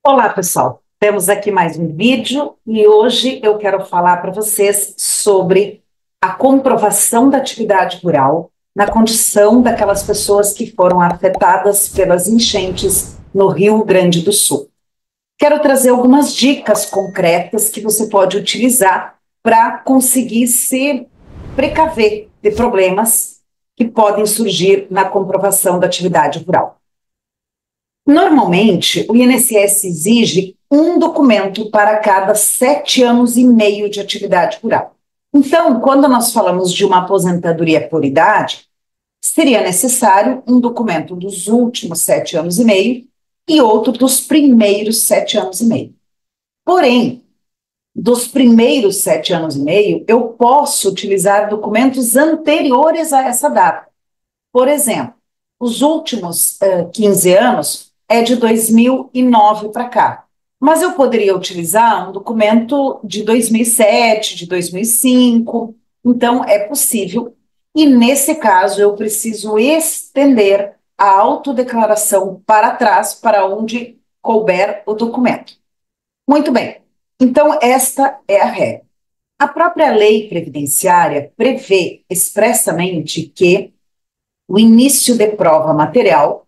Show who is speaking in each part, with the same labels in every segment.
Speaker 1: Olá, pessoal. Temos aqui mais um vídeo e hoje eu quero falar para vocês sobre a comprovação da atividade rural na condição daquelas pessoas que foram afetadas pelas enchentes no Rio Grande do Sul. Quero trazer algumas dicas concretas que você pode utilizar para conseguir se precaver de problemas que podem surgir na comprovação da atividade rural. Normalmente, o INSS exige um documento para cada 7 anos e meio de atividade rural. Então, quando nós falamos de uma aposentadoria por idade, seria necessário um documento dos últimos 7 anos e meio e outro dos primeiros 7 anos e meio. Porém, dos primeiros 7 anos e meio, eu posso utilizar documentos anteriores a essa data. Por exemplo, os últimos 15 anos é de 2009 para cá. Mas eu poderia utilizar um documento de 2007, de 2005. Então, é possível. E, nesse caso, eu preciso estender a autodeclaração para trás, para onde couber o documento. Muito bem. Então, esta é a regra. A própria lei previdenciária prevê expressamente que o início de prova material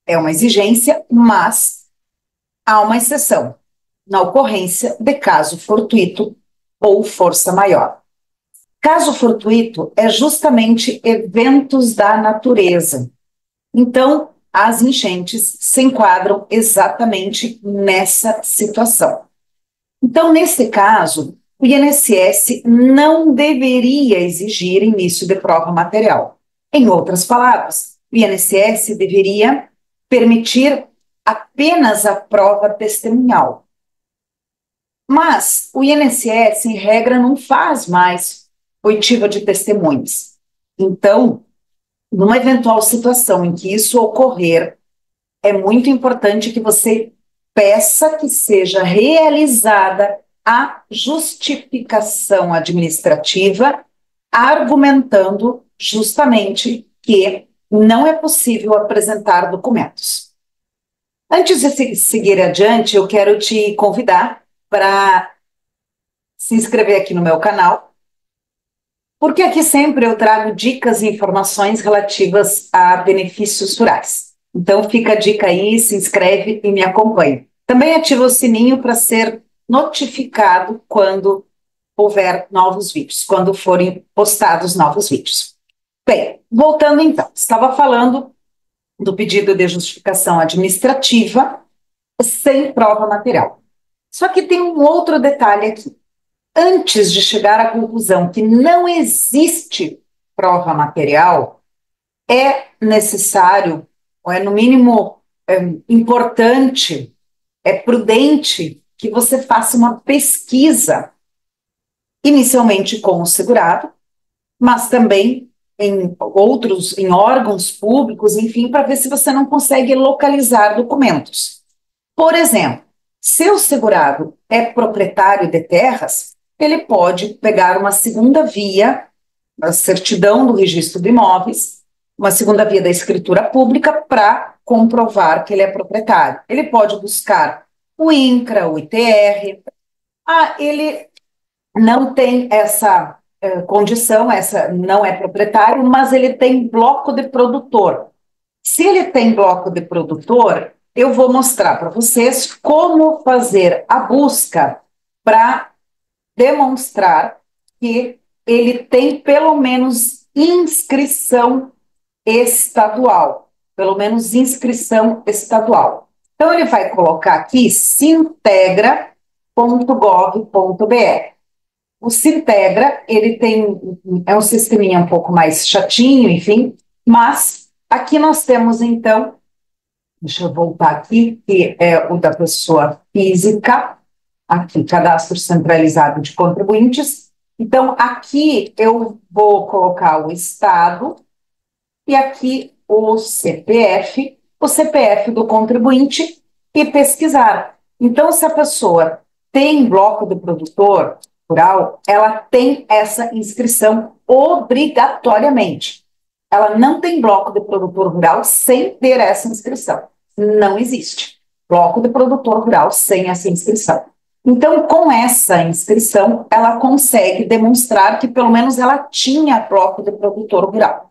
Speaker 1: é uma exigência, mas há uma exceção, na ocorrência de caso fortuito ou força maior. Caso fortuito é justamente eventos da natureza. Então, as enchentes se enquadram exatamente nessa situação. Então, nesse caso, o INSS não deveria exigir início de prova material. Em outras palavras, o INSS deveria permitir apenas a prova testemunhal. Mas o INSS, em regra, não faz mais oitiva de testemunhas. Então, numa eventual situação em que isso ocorrer, é muito importante que você peça que seja realizada a justificação administrativa, argumentando justamente que não é possível apresentar documentos. Antes de seguir adiante, eu quero te convidar para se inscrever aqui no meu canal, porque aqui sempre eu trago dicas e informações relativas a benefícios rurais. Então fica a dica aí, se inscreve e me acompanhe. Também ativa o sininho para ser notificado quando houver novos vídeos, quando forem postados novos vídeos. Bem, voltando então, estava falando do pedido de justificação administrativa sem prova material. Só que tem um outro detalhe aqui. Antes de chegar à conclusão que não existe prova material, é necessário, ou é no mínimo importante, é prudente que você faça uma pesquisa, inicialmente com o segurado, mas também em órgãos públicos, enfim, para ver se você não consegue localizar documentos. Por exemplo, se o segurado é proprietário de terras, ele pode pegar uma segunda via, a certidão do registro de imóveis, uma segunda via da escritura pública para comprovar que ele é proprietário. Ele pode buscar o INCRA, o ITR. Ele não tem essa condição, essa não é proprietário, mas ele tem bloco de produtor. Se ele tem bloco de produtor, eu vou mostrar para vocês como fazer a busca para demonstrar que ele tem pelo menos inscrição estadual, pelo menos inscrição estadual. Então, ele vai colocar aqui sintegra.gov.br. O Sintegra, ele é um sisteminha um pouco mais chatinho, enfim, mas aqui nós temos, então, deixa eu voltar aqui, que é o da pessoa física, aqui, cadastro centralizado de contribuintes. Então, aqui eu vou colocar o estado e aqui o CPF do contribuinte e pesquisar. Então, se a pessoa tem bloco de produtor rural, ela tem essa inscrição obrigatoriamente. Ela não tem bloco de produtor rural sem ter essa inscrição. Não existe. bloco de produtor rural sem essa inscrição. Então, com essa inscrição, ela consegue demonstrar que pelo menos ela tinha bloco de produtor rural.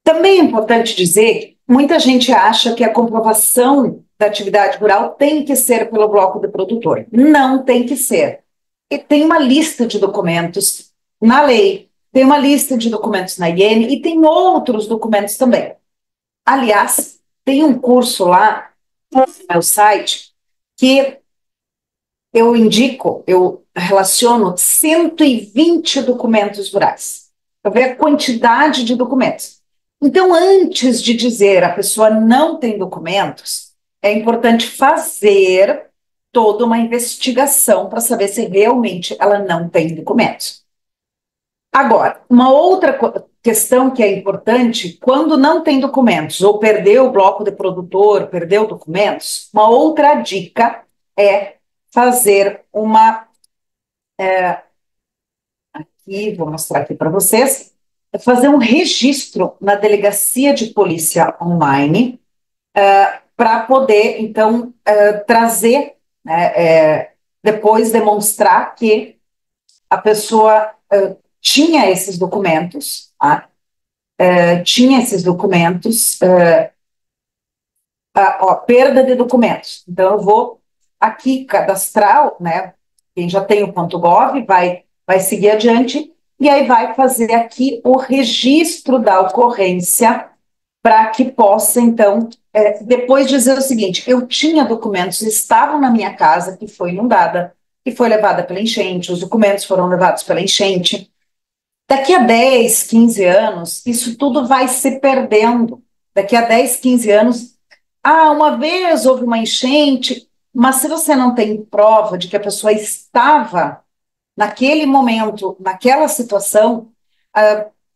Speaker 1: Também é importante dizer que muita gente acha que a comprovação da atividade rural tem que ser pelo bloco de produtor. Não tem que ser. E tem uma lista de documentos na lei, tem uma lista de documentos na IN e tem outros documentos também. Aliás, tem um curso lá no meu site que eu indico, eu relaciono 120 documentos rurais, para ver a quantidade de documentos. Então, antes de dizer a pessoa não tem documentos, é importante fazer toda uma investigação para saber se realmente ela não tem documentos. Agora, uma outra questão que é importante, quando não tem documentos, ou perdeu o bloco de produtor, perdeu documentos, uma outra dica é fazer uma... aqui, vou mostrar aqui para vocês, é fazer um registro na delegacia de polícia online, para poder, então, trazer, né, depois demonstrar que a pessoa tinha esses documentos, tá? Tinha esses documentos, perda de documentos. Então, eu vou aqui cadastrar, né? Quem já tem o .gov vai seguir adiante, e aí vai fazer aqui o registro da ocorrência, para que possa, então, depois dizer o seguinte: eu tinha documentos, estavam na minha casa, que foi inundada, que foi levada pela enchente, os documentos foram levados pela enchente. Daqui a 10, 15 anos, isso tudo vai se perdendo. Daqui a 10, 15 anos, uma vez houve uma enchente, mas se você não tem prova de que a pessoa estava naquele momento, naquela situação,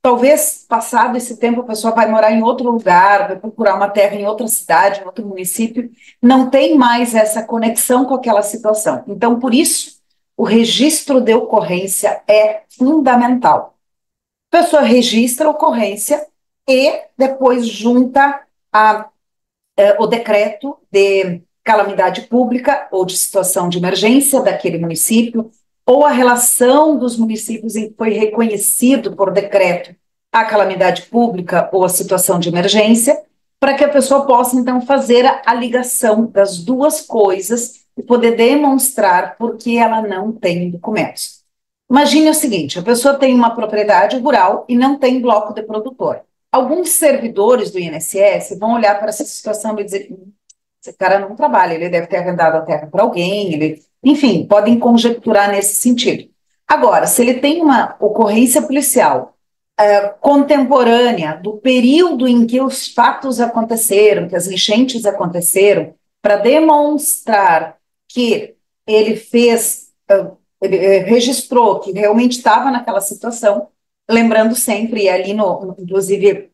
Speaker 1: talvez passado esse tempo a pessoa vai morar em outro lugar, vai procurar uma terra em outra cidade, em outro município, não tem mais essa conexão com aquela situação. Então, por isso, o registro de ocorrência é fundamental. A pessoa registra a ocorrência e depois junta o decreto de calamidade pública ou de situação de emergência daquele município, ou a relação dos municípios em que foi reconhecido por decreto a calamidade pública ou a situação de emergência, para que a pessoa possa, então, fazer a ligação das duas coisas e poder demonstrar por que ela não tem documentos. Imagine o seguinte: a pessoa tem uma propriedade rural e não tem bloco de produtor. Alguns servidores do INSS vão olhar para essa situação e dizer: esse cara não trabalha, ele deve ter arrendado a terra para alguém, enfim, podem conjecturar nesse sentido. Agora, se ele tem uma ocorrência policial contemporânea do período em que os fatos aconteceram, que as enchentes aconteceram, para demonstrar que ele fez, ele registrou que realmente estava naquela situação, lembrando sempre, e ali inclusive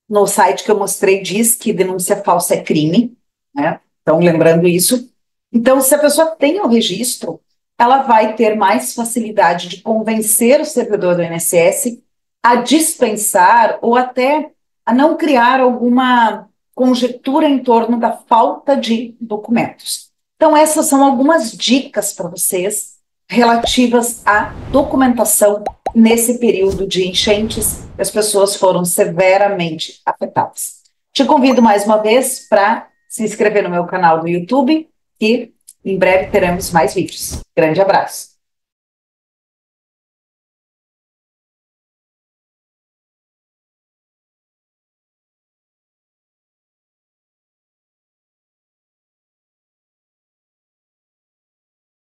Speaker 1: no site que eu mostrei diz que denúncia falsa é crime, né? Então, lembrando isso. Então, se a pessoa tem o registro, ela vai ter mais facilidade de convencer o servidor do INSS a dispensar ou até a não criar alguma conjectura em torno da falta de documentos. Então, essas são algumas dicas para vocês relativas à documentação nesse período de enchentes, as pessoas foram severamente afetadas. Te convido mais uma vez para se inscrever no meu canal do YouTube e em breve teremos mais vídeos. Grande abraço!